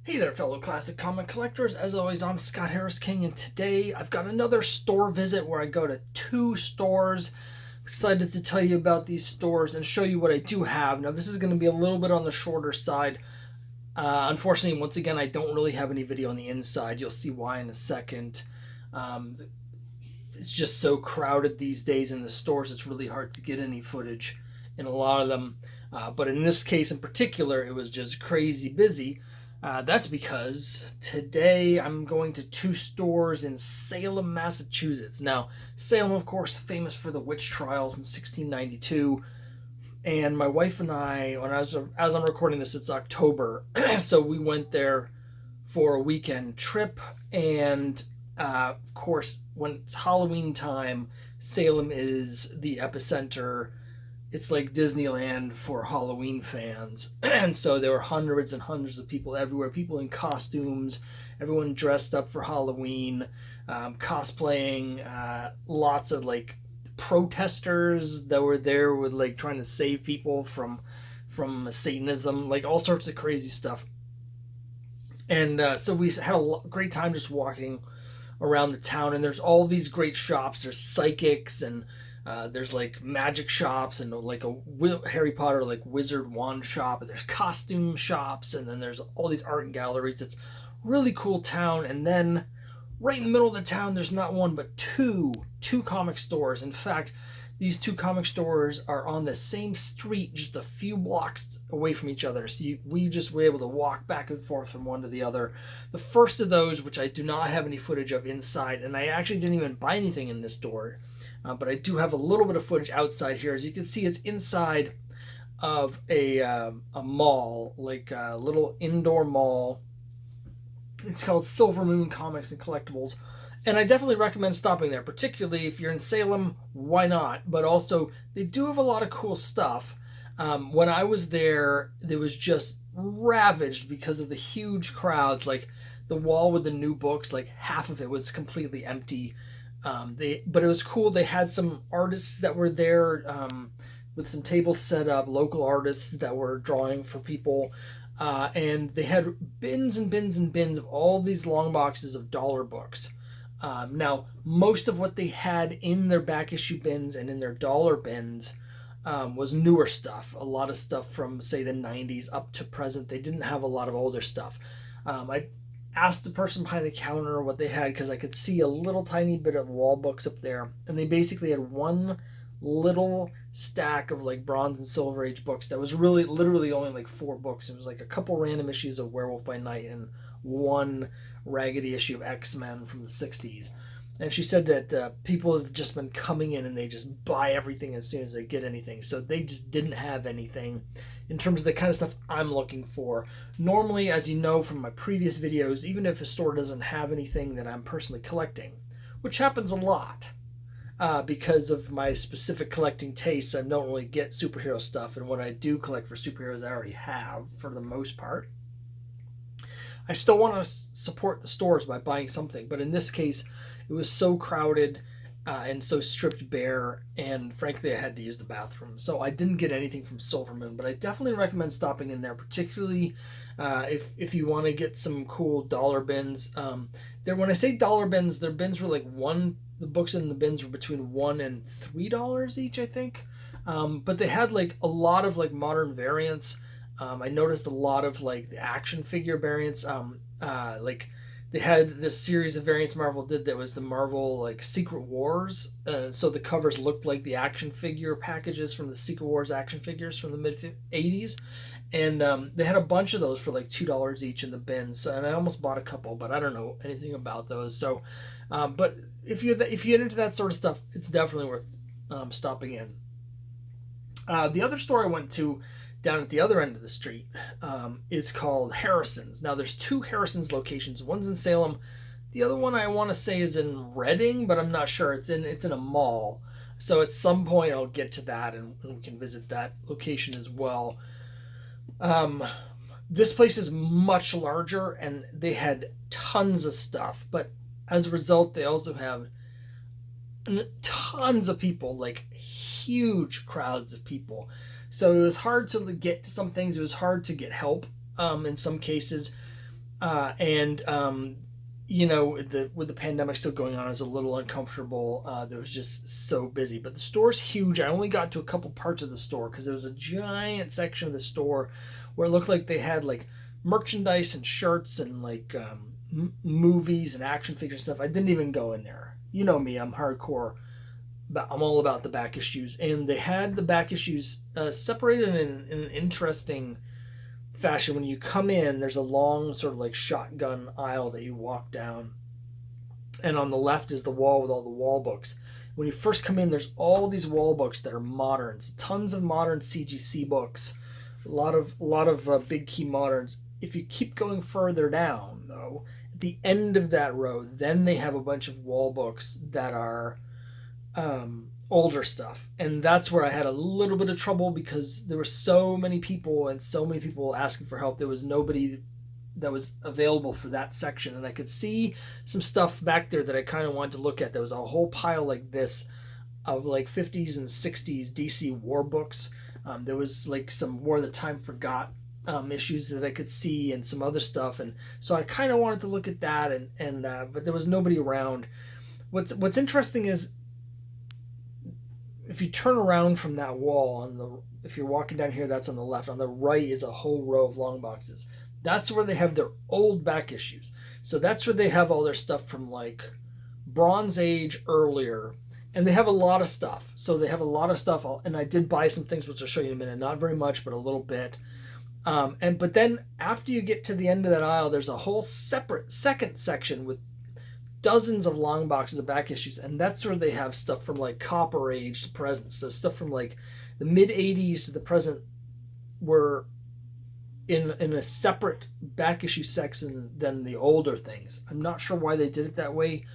Hey there, fellow classic comic collectors. As always, I'm Scott Harris King, and today I've got another store visit where I go to two stores. I'm excited to tell you about these stores and show you what I do have. Now, this is going to be a little bit on the shorter side. Unfortunately, once again, I don't really have any video on the inside. You'll see why in a second. Um, it's just so crowded these days in the stores, it's really hard to get any footage in a lot of them. But in this case in particular, it was just crazy busy. That's because today I'm going to two stores in Salem, Massachusetts. Now, Salem, of course, famous for the witch trials in 1692. And my wife and I, as I'm recording this, it's October, so we went there for a weekend trip. And of course, when it's Halloween time, Salem is the epicenter. It's like Disneyland for Halloween fans. And so there were hundreds and hundreds of people everywhere, people in costumes, everyone dressed up for Halloween, cosplaying, lots of like protesters that were there with like trying to save people from Satanism, like all sorts of crazy stuff. And so we had a great time just walking around the town, and there's all these great shops. There's psychics, and there's like magic shops, and like a Harry Potter like wizard wand shop, and there's costume shops, and then there's all these art galleries. It's really cool town. And then right in the middle of the town, there's not one but two comic stores. In fact, these two comic stores are on the same street, just a few blocks away from each other. So we just were able to walk back and forth from one to the other. The first of those, which I do not have any footage of inside, and I actually didn't even buy anything in this store, but I do have a little bit of footage outside here. As you can see, it's inside of a mall, like a little indoor mall. It's called Silver Moon Comics and Collectibles. And I definitely recommend stopping there, particularly if you're in Salem, why not? But also, they do have a lot of cool stuff. When I was there, it was just ravaged because of the huge crowds. Like the wall with the new books, like half of it was completely empty. But it was cool. They had some artists that were there with some tables set up, local artists that were drawing for people. And they had bins and bins and bins of all these long boxes of dollar books. Now, most of what they had in their back issue bins and in their dollar bins was newer stuff. A lot of stuff from, say, the 90s up to present. They didn't have a lot of older stuff. I asked the person behind the counter what they had because I could see a little tiny bit of wall books up there. And they basically had one little stack of like Bronze and Silver Age books that was really literally only like 4 books. It was like a couple random issues of Werewolf by Night and one raggedy issue of X-Men from the 60s. And she said that people have just been coming in and they just buy everything as soon as they get anything. So they just didn't have anything in terms of the kind of stuff I'm looking for. Normally, as you know from my previous videos, even if a store doesn't have anything that I'm personally collecting, which happens a lot, because of my specific collecting tastes, I don't really get superhero stuff, and what I do collect for superheroes I already have for the most part. I still want to support the stores by buying something, but in this case, it was so crowded and so stripped bare, and frankly, I had to use the bathroom. So I didn't get anything from Silver Moon, but I definitely recommend stopping in there, particularly if you want to get some cool dollar bins. When I say dollar bins, their bins were like the books in the bins were between $1 and $3 each, I think. But they had like a lot of like modern variants. I noticed a lot of like the action figure variants. Like they had this series of variants Marvel did that was the Marvel like Secret Wars. So the covers looked like the action figure packages from the Secret Wars action figures from the mid 80s. And they had a bunch of those for like $2 each in the bins. And I almost bought a couple, but I don't know anything about those. So, but if you're into that sort of stuff, it's definitely worth stopping in. The other store I went to down at the other end of the street is called Harrison's. Now there's 2 Harrison's locations. One's in Salem. The other one I want to say is in Reading, but I'm not sure. It's in a mall. So at some point I'll get to that and we can visit that location as well. This place is much larger and they had tons of stuff, but as a result, they also have tons of people, like huge crowds of people. So it was hard to get to some things. It was hard to get help in some cases. And you know, with the pandemic still going on, it was a little uncomfortable. It was just so busy. But the store's huge. I only got to a couple parts of the store because there was a giant section of the store where it looked like they had like merchandise and shirts and like movies and action figures and stuff. I didn't even go in there. You know me, I'm hardcore. But I'm all about the back issues, and they had the back issues separated in an interesting fashion. When you come in, there's a long sort of like shotgun aisle that you walk down, and on the left is the wall with all the wall books. When you first come in, there's all these wall books that are moderns, tons of modern CGC books, a lot of big key moderns. If you keep going further down, though, at the end of that row, then they have a bunch of wall books that are older stuff, and that's where I had a little bit of trouble because there were so many people and so many people asking for help. There was nobody that was available for that section, and I could see some stuff back there that I kind of wanted to look at. There was a whole pile like this of like 50s and 60s DC war books. There was like some War the Time Forgot issues that I could see and some other stuff, and so I kind of wanted to look at that, and but there was nobody around. What's interesting is if you turn around from that wall if you're walking down here, that's on the left. On the right is a whole row of long boxes. That's where they have their old back issues. So that's where they have all their stuff from like Bronze Age earlier, and they have a lot of stuff. So they have a lot of stuff, and I did buy some things which I'll show you in a minute. Not very much, but a little bit. But then after you get to the end of that aisle, there's a whole separate second section with dozens of long boxes of back issues, and that's where they have stuff from like Copper Age to present. So stuff from like the mid 80s to the present were in a separate back issue section than the older things. I'm not sure why they did it that way.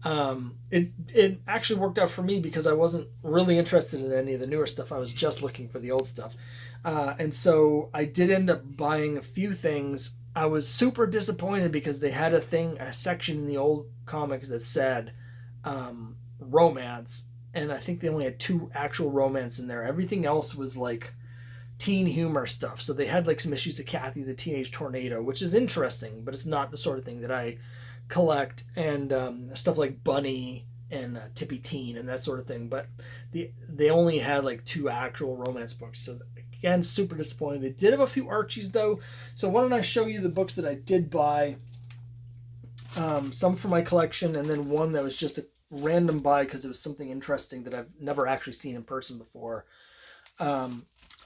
It actually worked out for me because I wasn't really interested in any of the newer stuff. I was just looking for the old stuff, and so I did end up buying a few things. I was super disappointed because they had a section in the old comics that said romance, and I think they only had 2 actual romance in there. Everything else was like teen humor stuff. So they had like some issues of Kathy the Teenage Tornado, which is interesting, but it's not the sort of thing that I collect, and stuff like Bunny and Tippy Teen and that sort of thing. But they only had like 2 actual romance books. So again, super disappointed. They did have a few Archies though. So why don't I show you the books that I did buy? Some for my collection, and then one that was just a random buy because it was something interesting that I've never actually seen in person before.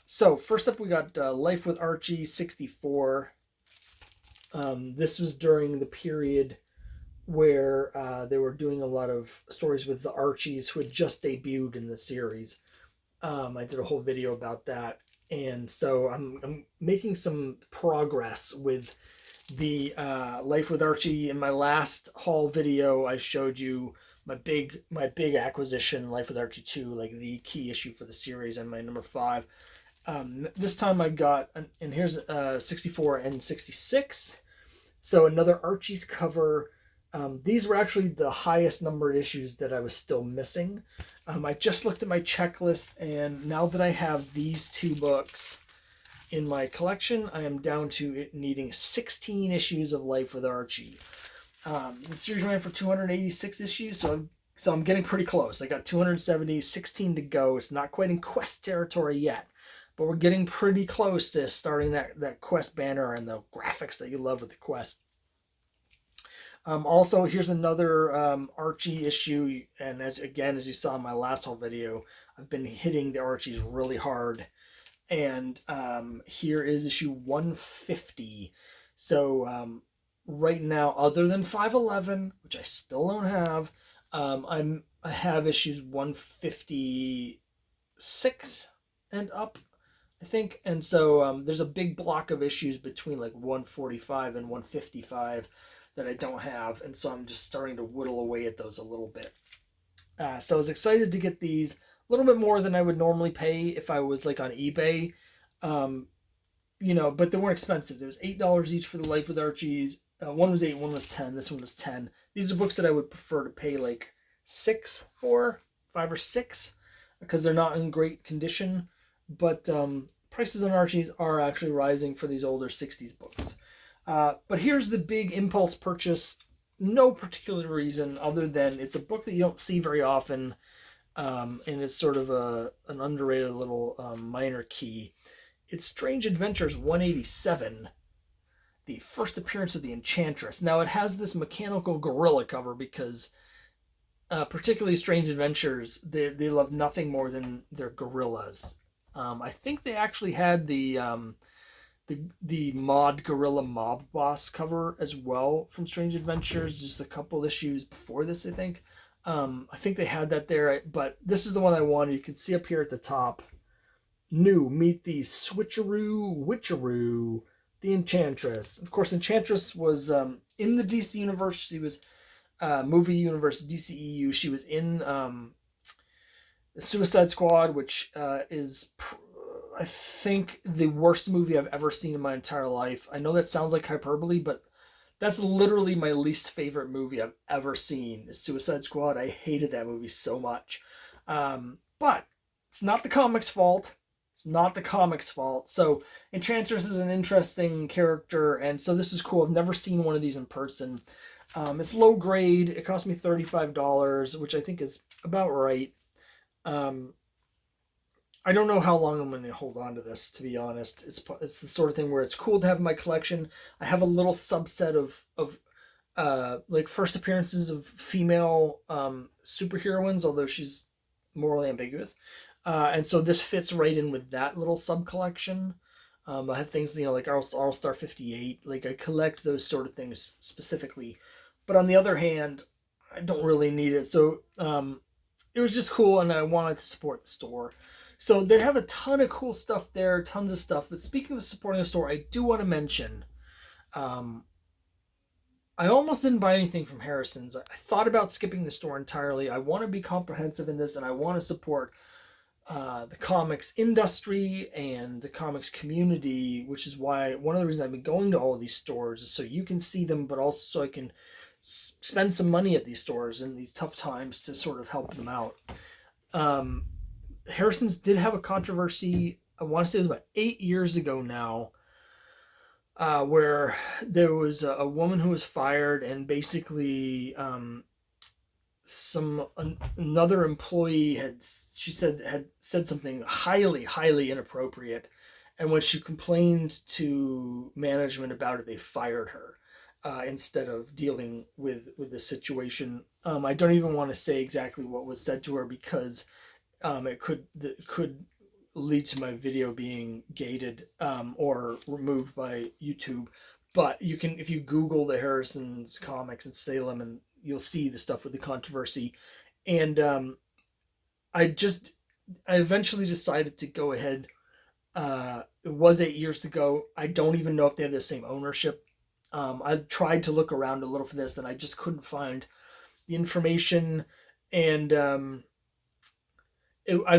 So first up, we got Life with Archie 64. This was during the period where they were doing a lot of stories with the Archies who had just debuted in the series. I did a whole video about that, and so I'm making some progress with the Life with Archie. In my last haul video, I showed you my big acquisition, Life with Archie 2, like the key issue for the series, and my number 5. This time I got, and here's 64 and 66. So another Archie's cover. These were actually the highest numbered issues that I was still missing. I just looked at my checklist, and now that I have these 2 books in my collection, I am down to needing 16 issues of Life with Archie. The series ran for 286 issues, so I'm getting pretty close. I got 270, 16 to go. It's not quite in Quest territory yet, but we're getting pretty close to starting that Quest banner and the graphics that you love with the Quest. Also, here's another Archie issue, and as you saw in my last whole video, I've been hitting the Archies really hard. And here is issue 150. So right now, other than 511, which I still don't have, I have issues 156 and up, I think. And so there's a big block of issues between like 145 and 155 that I don't have, and so I'm just starting to whittle away at those a little bit. So I was excited to get these, a little bit more than I would normally pay if I was like on eBay, but they weren't expensive. There was $8 each for the Life with Archies. One was $8, one was $10. This one was $10. These are books that I would prefer to pay like $6 for, 5 or 6, because they're not in great condition. But prices on Archies are actually rising for these older 60s books. But here's the big impulse purchase. No particular reason other than it's a book that you don't see very often, and it's sort of an underrated little minor key. It's Strange Adventures 187, the first appearance of the Enchantress. Now, it has this mechanical gorilla cover because, particularly Strange Adventures, they love nothing more than their gorillas. I think they actually had the mod gorilla mob boss cover as well from Strange Adventures, just a couple issues before this, I think. I think they had that there, but this is the one I wanted. You can see up here at the top. New, meet the switcheroo witcheroo, the Enchantress. Of course, Enchantress was in the DC universe. She was movie universe, DCEU. She was in Suicide Squad, which is, I think, the worst movie I've ever seen in my entire life. I know that sounds like hyperbole, but that's literally my least favorite movie I've ever seen, is Suicide Squad. I hated that movie so much. But it's not the comics' fault. It's not the comics' fault. So Enchantress is an interesting character, and so this was cool. I've never seen one of these in person. It's low grade. It cost me $35, which I think is about right. I don't know how long I'm going to hold on to this, to be honest. It's the sort of thing where it's cool to have in my collection. I have a little subset of like first appearances of female superheroines, although she's morally ambiguous. And so this fits right in with that little sub collection. I have things, like All Star 58. Like, I collect those sort of things specifically. But on the other hand, I don't really need it. So it was just cool, and I wanted to support the store. So they have a ton of cool stuff there, tons of stuff. But speaking of supporting a store, I do want to mention, I almost didn't buy anything from Harrison's. I thought about skipping the store entirely. I want to be comprehensive in this, and I want to support the comics industry and the comics community, which is why one of the reasons I've been going to all of these stores is so you can see them, but also so I can spend some money at these stores in these tough times to sort of help them out. Harrison's did have a controversy, I want to say it was about 8 years ago now, where there was a woman who was fired, and basically another employee had said something highly inappropriate, and when she complained to management about it, they fired her instead of dealing with the situation. I don't even want to say exactly what was said to her because it could lead to my video being gated or removed by YouTube. But you can, if you Google the Harrison's comics in Salem, and you'll see the stuff with the controversy. And I eventually decided to go ahead. It was 8 years ago. I don't even know if they have the same ownership. I tried to look around a little for this, and I just couldn't find the information. And I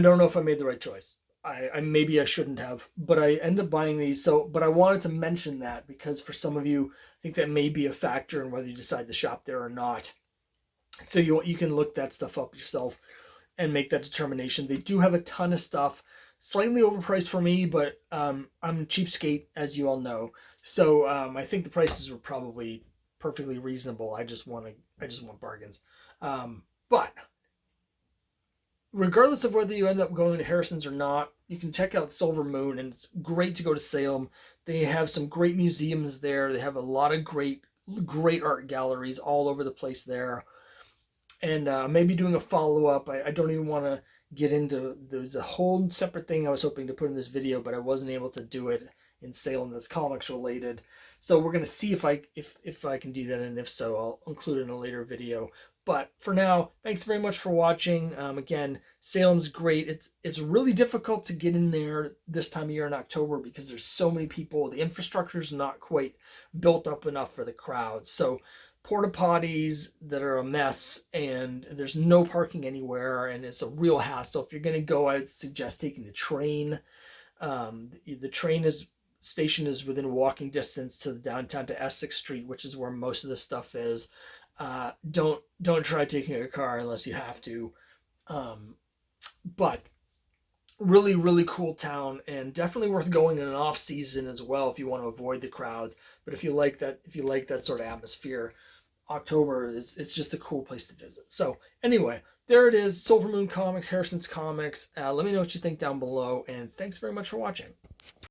don't know if I made the right choice. I maybe I shouldn't have, but I ended up buying these. But I wanted to mention that because for some of you, I think that may be a factor in whether you decide to shop there or not. So you can look that stuff up yourself and make that determination. They do have a ton of stuff, slightly overpriced for me, but I'm a cheapskate, as you all know. So I think the prices were probably perfectly reasonable. I just want bargains. But regardless of whether you end up going to Harrison's or not, you can check out Silver Moon, and it's great to go to Salem. They have some great museums there. They have a lot of great art galleries all over the place there. And maybe doing a follow-up. I don't even want to get into, there's a whole separate thing I was hoping to put in this video, but I wasn't able to do it in Salem that's comics related. So we're going to see if I can do that, and if so, I'll include it in a later video. But for now, thanks very much for watching. Again, Salem's great. It's really difficult to get in there this time of year in October because there's so many people. The infrastructure is not quite built up enough for the crowds. So porta potties that are a mess, and there's no parking anywhere, and it's a real hassle. If you're going to go, I would suggest taking the train. The train station is within walking distance to the downtown to Essex Street, which is where most of the stuff is. Don't try taking a car unless you have to. But Really, really cool town, and definitely worth going in an off season as well if you want to avoid the crowds. But if you like that sort of atmosphere, October is it's just a cool place to visit. So anyway, there it is, Silver Moon Comics, Harrison's Comics. Let me know what you think down below, and thanks very much for watching.